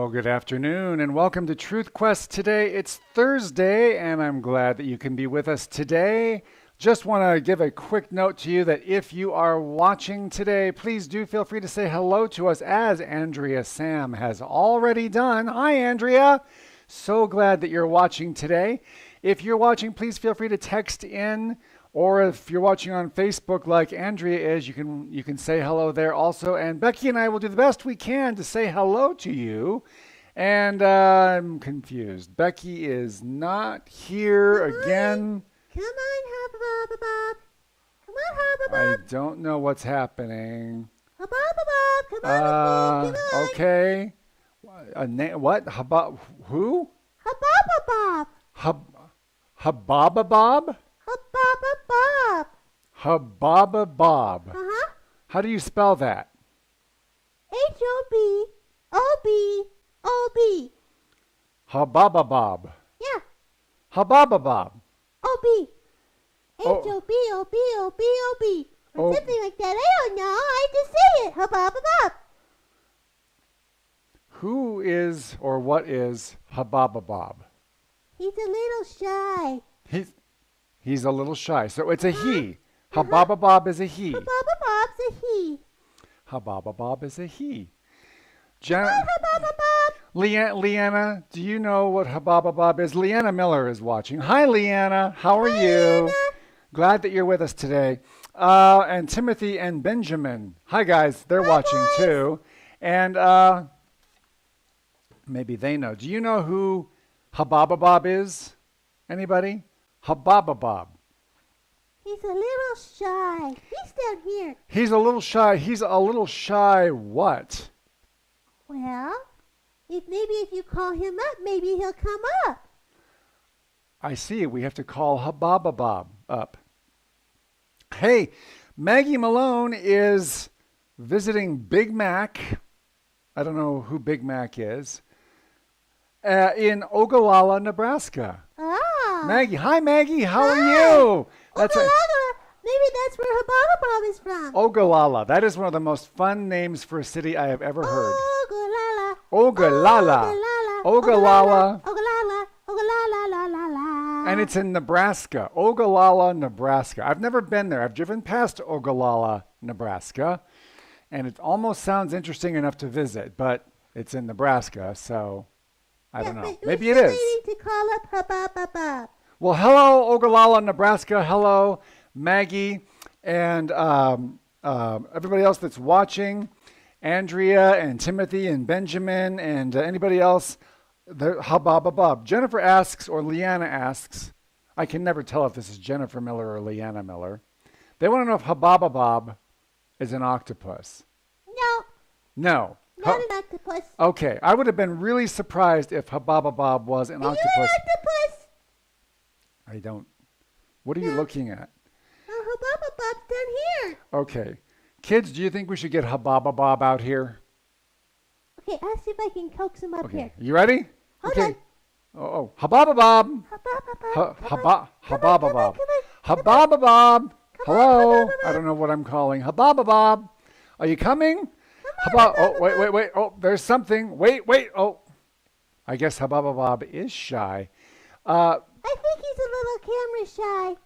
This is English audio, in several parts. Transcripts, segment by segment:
Well, good afternoon and welcome to TruthQuest Today. It's Thursday and I'm glad that you can be with us today. Just want to give a quick note to you that if you are watching today, please do feel free to say hello to us as Andrea Sam has already done. Hi, Andrea. So glad that you're watching today. If you're watching, please feel free to text in, or if you're watching on Facebook like Andrea is, you can say hello there also. And Becky and I will do the best we can to say hello to you. And I'm confused. Becky is not here again. Come on, Hubba Bob. Come on, Hubba Bob. I don't know what's happening. Hubba Bob. Come on with me. Come on. Okay. What? Who? Hubba Bob. Hubaba Bob? Hubba Bob. Hubaba Bob. Uh-huh. How do you spell that? H-O-B-O-B-O-B. Hubaba Bob. Yeah. Hubaba Bob. O-B. H-O-B-O-B-O-B-O-B. Or something like that. I don't know. I just say it. Hubba Bob. Who is or what is Hubaba Bob? He's a little shy. He's a little shy. So it's a he. Hubaba Bob is a he. Hubba Bob's a he. Hubaba Bob is a he. Hubba Bob. Leanna, do you know what Hubaba Bob is? Leanna Miller is watching. Hi, Leanna. How are you? Leanna. Glad that you're with us today. And Timothy and Benjamin. Hi, guys. They're watching boys. too. And maybe they know. Do you know who Hubaba Bob is? Anybody? Hubaba Bob. He's a little shy. He's down here. He's a little shy. He's a little shy what? Well, if you call him up, maybe he'll come up. I see. We have to call Hubaba Bob up. Hey, Maggie Malone is visiting Big Mac. I don't know who Big Mac is. In Ogallala, Nebraska. Ah. Maggie. Hi, Maggie. How are you? Ogallala. Maybe that's where Hubba Bob is from. Ogallala. That is one of the most fun names for a city I have ever heard. Ogallala. Ogallala. Ogallala. Ogallala. Ogallala. La la la. And it's in Nebraska. Ogallala, Nebraska. I've never been there. I've driven past Ogallala, Nebraska. And it almost sounds interesting enough to visit, but it's in Nebraska, so I don't know. Maybe it is. Waiting to call up Hubba Bob. Well, hello, Ogallala, Nebraska. Hello, Maggie, and everybody else that's watching. Andrea and Timothy and Benjamin and anybody else. Hubba Bob. Jennifer asks, or Leanna asks, I can never tell if this is Jennifer Miller or Leanna Miller. They want to know if Hubba Bob is an octopus. No. Not an octopus. Okay, I would have been really surprised if Hubba Bob was an octopus. You're an octopus. I don't. What are you looking at? Hubba Bob's down here. Okay. Kids, do you think we should get Hubba Bob out here? Okay, I'll see if I can coax him up here. You ready? Hold okay. on. Oh, Hubba Bob. Hubba Bob. Hubba Bob. Hello. I don't know what I'm calling. Hubba Bob. Are you coming? Oh, wait. Oh, there's something. Wait. Oh, I guess Hubba Bob is shy. I think he's a little camera shy.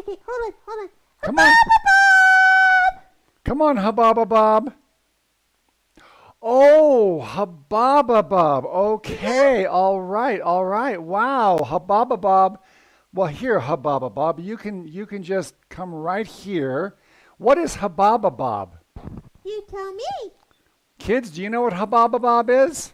Wait. Hold on. Come on. Bob! Come on, Hubba Bob. Oh, Hubba Bob. Okay. All right. Wow. Hubba Bob. Well, here, Hubba Bob, you can just come right here. What is Hubba Bob? You tell me. Kids, do you know what Hubba Bob is?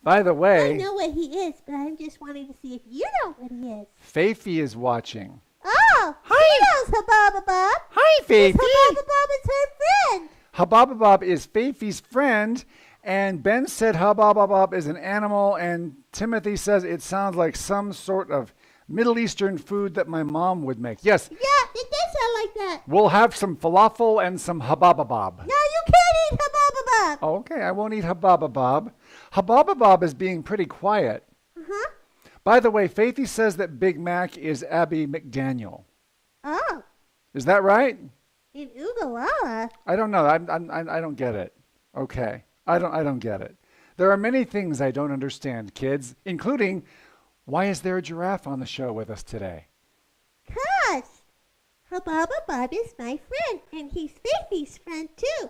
By the way, I know what he is, but I'm just wanting to see if you know what he is. Faithy is watching. Oh, Hi. she knows Hubba Bob. Hi, Faithy. Hubba Bob is her friend. Hubba Bob is Faithy's friend, and Ben said Hubba Bob is an animal, and Timothy says it sounds like some sort of Middle Eastern food that my mom would make. Yes. Yeah, it does sound like that. We'll have some falafel and some Hubba Bob. No, you can't eat Hubba Bob. Okay, I won't eat Hubba Bob. Hubba Bob is being pretty quiet. Uh-huh. By the way, Faithy says that Big Mac is Abby McDaniel. Oh. Is that right? In Ogallala? I don't know. I don't get it. Okay. I don't get it. There are many things I don't understand, kids, including why is there a giraffe on the show with us today? 'Cause Hubaba Bob is my friend, and he's Faithy's friend too. In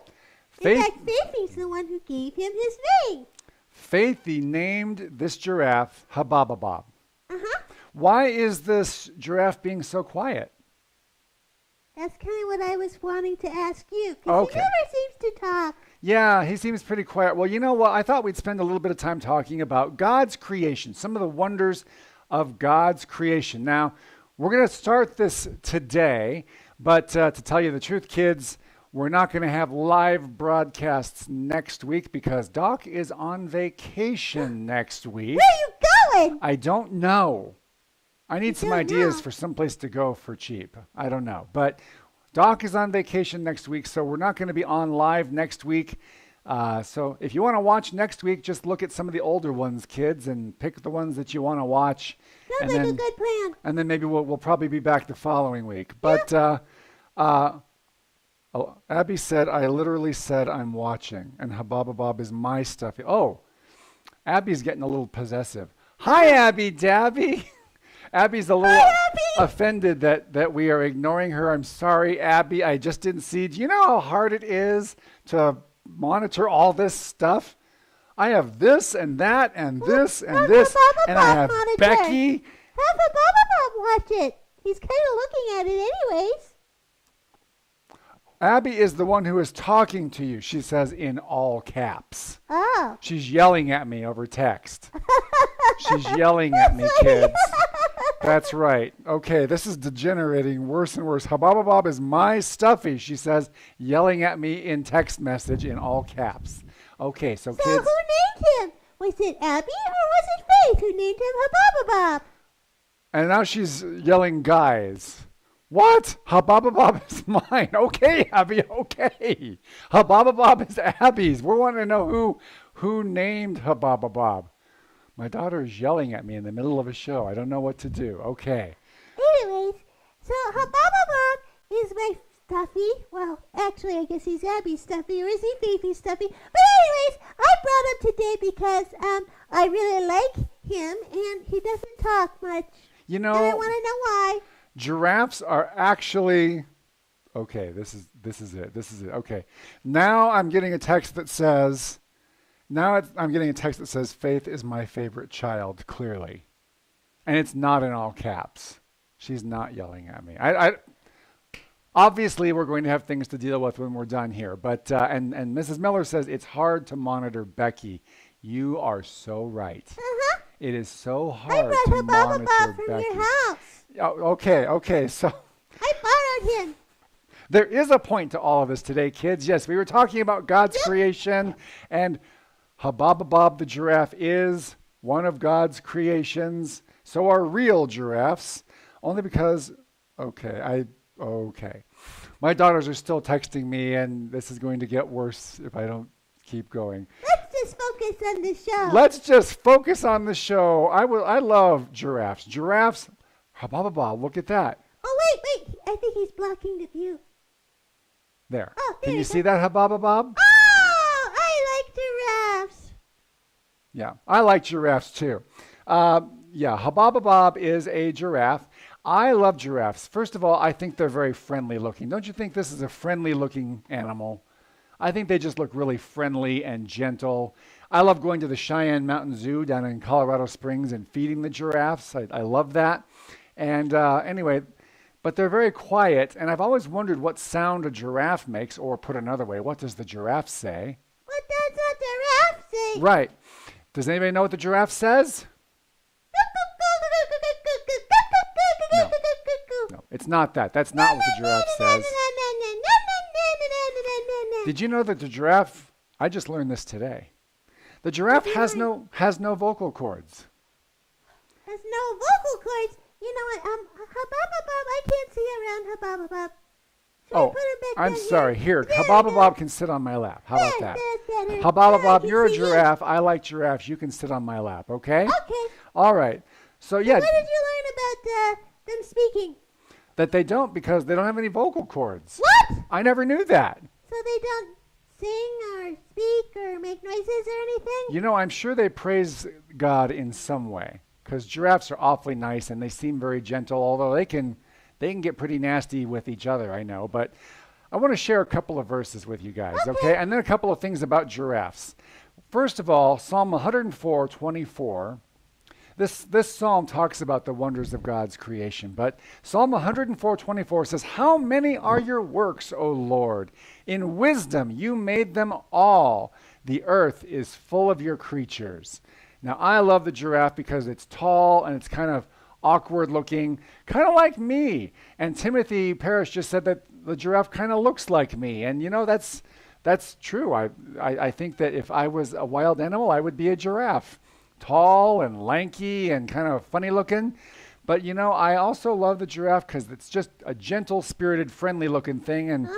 Faith, fact, Faithy's the one who gave him his name. Faithy named this giraffe Hubaba Bob. Uh-huh. Why is this giraffe being so quiet? That's kind of what I was wanting to ask you, because Okay. he never seems to talk. Yeah, he seems pretty quiet. Well, you know what? I thought we'd spend a little bit of time talking about God's creation, some of the wonders of God's creation. Now, we're going to start this today, but to tell you the truth, kids, we're not going to have live broadcasts next week because Doc is on vacation next week. Where are you going? I don't know. I need You some don't ideas know? for someplace to go for cheap. I don't know. But Doc is on vacation next week, so we're not going to be on live next week. So if you want to watch next week, just look at some of the older ones, kids, and pick the ones that you want to watch. Sounds like a good plan. And then maybe we'll probably be back the following week. But Abby said, I literally said I'm watching, and Hababa Bob is my stuff. Oh, Abby's getting a little possessive. Hi, Abby Dabby. Abby's a little offended that we are ignoring her. I'm sorry, Abby. I just didn't see. Do you know how hard it is to monitor all this stuff? I have this and that and this and this, and I have Becky. Have Hubaba Bob watch it. He's kind of looking at it anyways. Abby is the one who is talking to you, she says in all caps. Oh. She's yelling at me over text. She's yelling at me, kids. That's right. Okay, this is degenerating worse and worse. Hababa Bob is my stuffy, she says, yelling at me in text message in all caps. Okay, so So kids. who named him? Was it Abby or was it Faith who named him Hubaba Bob? And now she's yelling, guys. What? Hababa Bob is mine. Okay, Abby, okay. Hababa Bob is Abby's. We want to know who named Hababa Bob. My daughter is yelling at me in the middle of a show. I don't know what to do. Okay. Anyways, so Hubaba Bob is my stuffy. Well, actually, I guess he's Abby's stuffy, or is he Fifi's stuffy? But anyways, I brought him today because I really like him, and he doesn't talk much. You And I know, want to know why. giraffes are actually okay. This is it. This is it. Okay. Now I'm getting a text that says. I'm getting a text that says Faith is my favorite child. Clearly, and it's not in all caps. She's not yelling at me. Obviously, we're going to have things to deal with when we're done here. But and Mrs. Miller says it's hard to monitor Becky. You are so right. Uh-huh. It is so I hard brought to Hubaba monitor Bob from Becky. your house. Oh, okay. So I borrowed him. there is a point to all of this today, kids. Yes, we were talking about God's creation, and Hababa Bob the giraffe is one of God's creations. So are real giraffes, only because, okay. My daughters are still texting me, and this is going to get worse if I don't keep going. Let's just focus on the show. Let's just focus on the show. I love giraffes. Giraffes, Hababa Bob, look at that. Oh, wait. I think he's blocking the view. There. Oh, there Can you you go. see that, Hababa Bob? Oh, I like giraffes. Yeah, I like giraffes too. Hababa Bob is a giraffe. I love giraffes. First of all, I think they're very friendly looking. Don't you think this is a friendly looking animal? I think they just look really friendly and gentle. I love going to the Cheyenne Mountain Zoo down in Colorado Springs and feeding the giraffes. I love that. And anyway, but they're very quiet. And I've always wondered what sound a giraffe makes, or put another way, what does the giraffe say? What does a giraffe say? Right. Does anybody know what the giraffe says? No, it's not that. That's not what the giraffe says. Did you know that the giraffe, I just learned this today. The giraffe has no vocal cords. Has no vocal cords. You know what? Hubaba Bob, I can't see around Hubaba Bob. Should I Oh, put him back I'm down sorry. Here, There Hababa we go. Bob can sit on my lap. How about There, that? that's better. Hababa Now I Bob, can you're a see you. giraffe. I like giraffes. You can sit on my lap, okay? Okay. All right. So yeah, What did you learn about them speaking? that they don't because they don't have any vocal cords. What? I never knew that. So they don't sing or speak or make noises or anything? You know, I'm sure they praise God in some way, because giraffes are awfully nice and they seem very gentle, although they can get pretty nasty with each other, I know. But I want to share a couple of verses with you guys, okay? And then a couple of things about giraffes. First of all, Psalm 104:24. This psalm talks about the wonders of God's creation, but Psalm 104:24 says, "How many are your works, O Lord? In wisdom you made them all. The earth is full of your creatures." Now, I love the giraffe because it's tall and it's kind of awkward looking, kind of like me. And Timothy Parrish just said that the giraffe kind of looks like me. And you know, that's true. I think that if I was a wild animal, I would be a giraffe. Tall and lanky and kind of funny looking. But you know, I also love the giraffe because it's just a gentle, spirited, friendly looking thing. And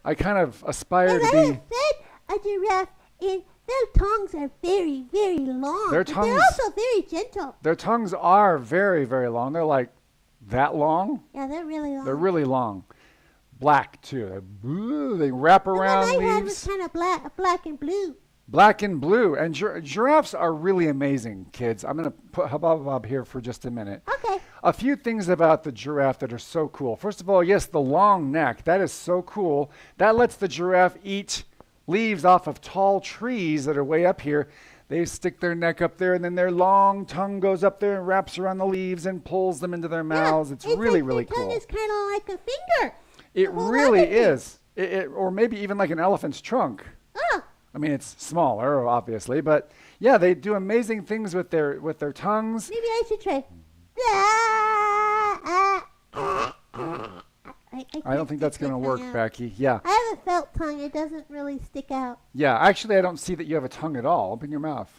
I kind of aspire to I be... have fed a giraffe and their tongues are very, very long. Their But tongues- they're also very gentle. Their tongues are very, very long. They're like that long. Yeah, they're really long. They're really long. Black, too. They wrap The one around I had was leaves. kind of black and blue. Black and blue. And giraffes are really amazing, kids. I'm going to put Hubba here for just a minute. Okay. A few things about the giraffe that are so cool. First of all, yes, the long neck. That is so cool. That lets the giraffe eat leaves off of tall trees that are way up here. They stick their neck up there, and then their long tongue goes up there and wraps around the leaves and pulls them into their mouths. It's really, like really their tongue cool. is kind of like a finger. It The whole really other thing. is. Or maybe even like an elephant's trunk. Oh, I mean, it's smaller, obviously, but yeah, they do amazing things with their tongues. maybe I should try. I don't think that's going to work, Becky. Yeah. I have a felt tongue. It doesn't really stick out. Yeah, actually, I don't see that you have a tongue at all. Open your mouth.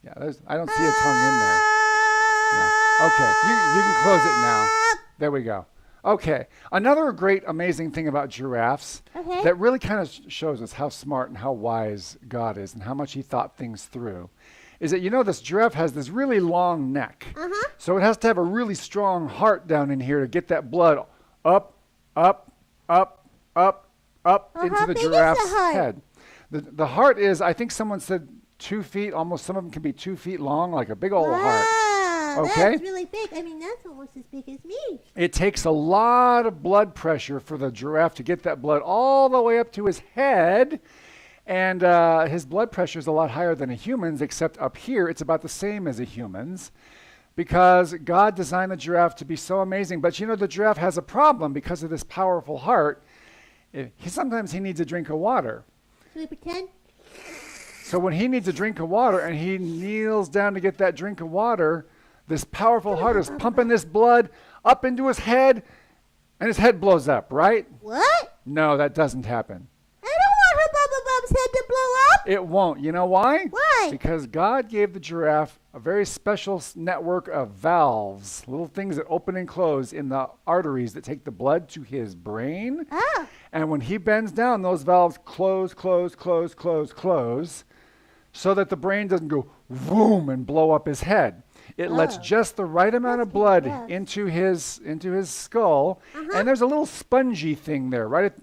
Yeah, I don't see a tongue in there. Yeah. Okay, you can close it now. There we go. Okay, another great, amazing thing about giraffes Okay. that really kind of shows us how smart and how wise God is and how much he thought things through is that, you know, this giraffe has this really long neck. So it has to have a really strong heart down in here to get that blood up, up, up, up, up Well, into how the big is the giraffe's heart? head. The heart is, I think someone said 2 feet, almost some of them can be 2 feet long, like a big old heart. Wow, Okay. that's really big. I mean, that's almost as big as me. It takes a lot of blood pressure for the giraffe to get that blood all the way up to his head. And his blood pressure is a lot higher than a human's, except up here it's about the same as a human's because God designed the giraffe to be so amazing. But you know, the giraffe has a problem because of this powerful heart. Sometimes he needs a drink of water. Should we pretend? So when he needs a drink of water and he kneels down to get that drink of water, this powerful heart is pumping this blood up into his head, and his head blows up, right? What? No, that doesn't happen. I don't want her Bubba Bub's head to blow up. It won't. You know why? Why? Because God gave the giraffe a very special network of valves, little things that open and close in the arteries that take the blood to his brain. Oh. And when he bends down, those valves close, close, close, close, close, so that the brain doesn't go boom and blow up his head. It lets Oh. just the right amount of That's blood good. into his skull, and there's a little spongy thing there, right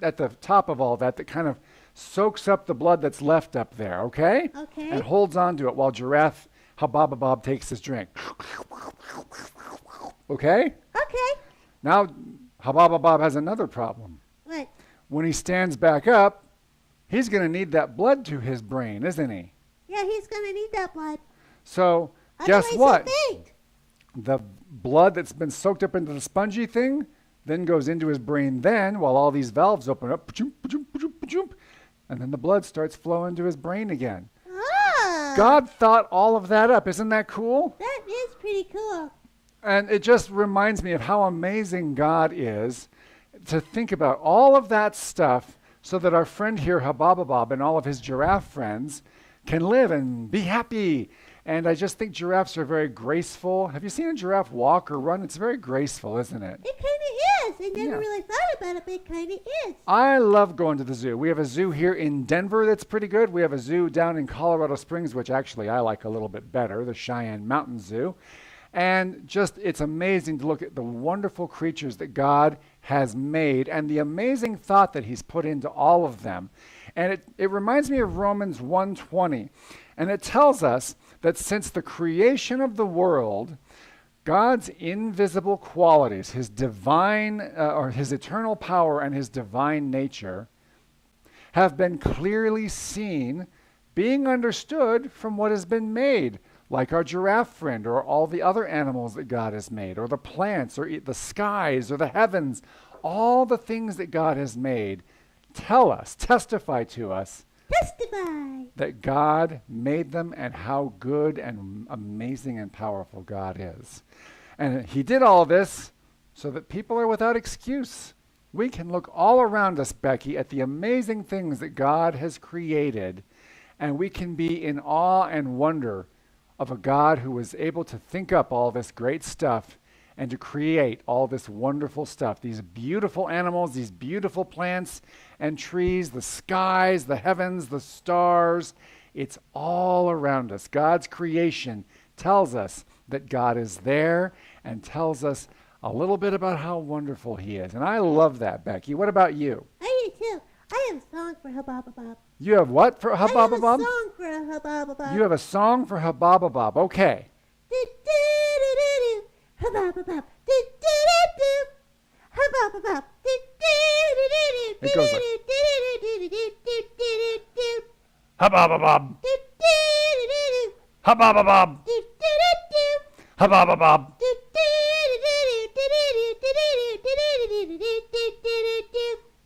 at the top of all that kind of soaks up the blood that's left up there. Okay. Okay. And holds on to it while giraffe Bob takes his drink. Okay. Okay. Now Bob has another problem. What? When he stands back up, he's going to need that blood to his brain, isn't he? Yeah, he's gonna need that blood. So guess Otherwise what? he'll faint. The blood that's been soaked up into the spongy thing then goes into his brain then while all these valves open up. And then the blood starts flowing to his brain again. Ah. God thought all of that up. Isn't that cool? That is pretty cool. And it just reminds me of how amazing God is to think about all of that stuff so that our friend here, Bob, and all of his giraffe friends can live and be happy. And I just think giraffes are very graceful. Have you seen a giraffe walk or run? It's very graceful, isn't it? It kind of is. I never Yeah. really thought about it, but it kind of is. I love going to the zoo. We have a zoo here in Denver that's pretty good. We have a zoo down in Colorado Springs, which actually I like a little bit better, the Cheyenne Mountain Zoo. And just, it's amazing to look at the wonderful creatures that God has made and the amazing thought that he's put into all of them. And it reminds me of Romans 1:20. And it tells us that since the creation of the world, God's invisible qualities, his divine or his eternal power and his divine nature have been clearly seen, being understood from what has been made, like our giraffe friend or all the other animals that God has made, or the plants or the skies or the heavens. All the things that God has made tell us, testify to us that God made them and how good and amazing and powerful God is. And he did all this so that people are without excuse. We can look all around us, Becky, at the amazing things that God has created, and we can be in awe and wonder of a God who was able to think up all this great stuff and to create all this wonderful stuff, these beautiful animals, these beautiful plants and trees, the skies, the heavens, the stars. It's all around us. God's creation tells us that God is there and tells us a little bit about how wonderful he is. And I love that, Becky. What about you? I do too. I have a song for Hubaba. You have what for Hubaba? I have a song for Hubaba. You have a song for Hubaba. Okay. Hubaba. Hubaba. It goes like Hubaba. Hubaba. Hubaba.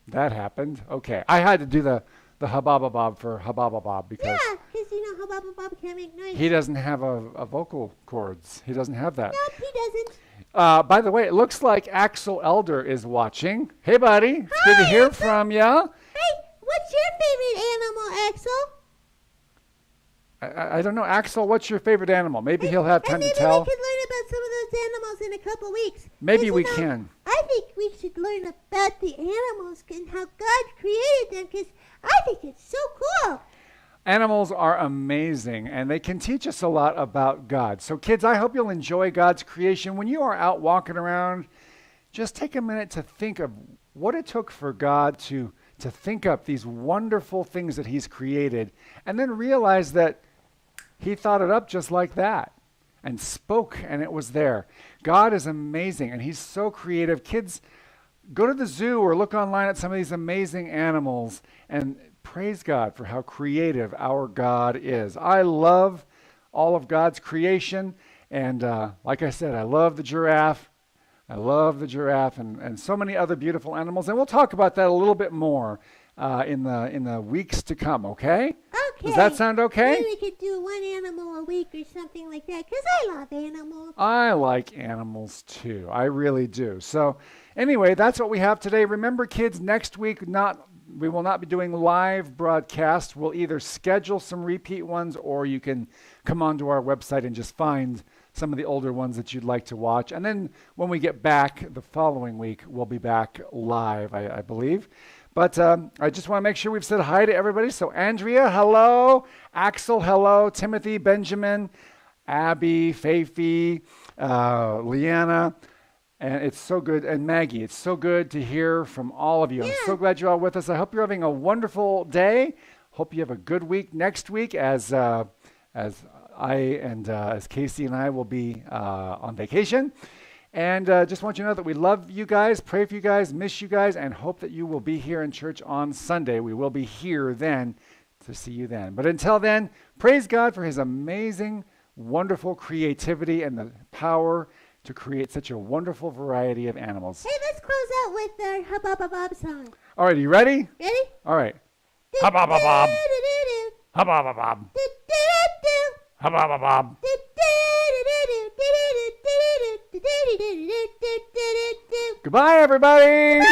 That happened. Okay. I had to do the Hubaba Bob for Hubaba Bob because because Hubaba Bob can't make noise. he doesn't have a vocal cords. He doesn't have that. Nope, he doesn't. By the way, it looks like Axel Elder is watching. Hey, buddy. It's good to hear from you. Hey, what's your favorite animal, Axel? I don't know. Axel, what's your favorite animal? Maybe he'll have time to tell. Maybe we can learn about some of those animals in a couple weeks. Maybe we can. I think we should learn about the animals and how God created them because I think it's so cool. Animals are amazing, and they can teach us a lot about God. So, kids, I hope you'll enjoy God's creation. When you are out walking around, just take a minute to think of what it took for God to think up these wonderful things that he's created, and then realize that he thought it up just like that and spoke, and it was there. God is amazing, and he's so creative. Kids, go to the zoo or look online at some of these amazing animals and praise God for how creative our God is. I love all of God's creation, and like I said, I love the giraffe. I love the giraffe and so many other beautiful animals, and we'll talk about that a little bit more in the weeks to come, okay? Okay. Does that sound okay? Maybe we could do one animal a week or something like that, because I love animals. I like animals too. I really do. So anyway, that's what we have today. Remember, kids, next week we will not be doing live broadcasts. We'll either schedule some repeat ones, or you can come onto our website and just find some of the older ones that you'd like to watch. And then when we get back the following week, we'll be back live, I believe. But I just want to make sure we've said hi to everybody. So Andrea, hello. Axel, hello. Timothy, Benjamin, Abby, Faithy, Leanna. And it's so good. And Maggie, it's so good to hear from all of you. Yeah. I'm so glad you're all with us. I hope you're having a wonderful day. Hope you have a good week next week as I and as Casey and I will be on vacation. And just want you to know that we love you guys, pray for you guys, miss you guys, and hope that you will be here in church on Sunday. We will be here then to see you then. But until then, praise God for his amazing, wonderful creativity and the power to create such a wonderful variety of animals. Hey, let's close out with our Hubaba Bob song. All right, you ready? Ready? All right. Hubaba Bob. Hubaba Bob. Hubaba Bob. Goodbye, everybody.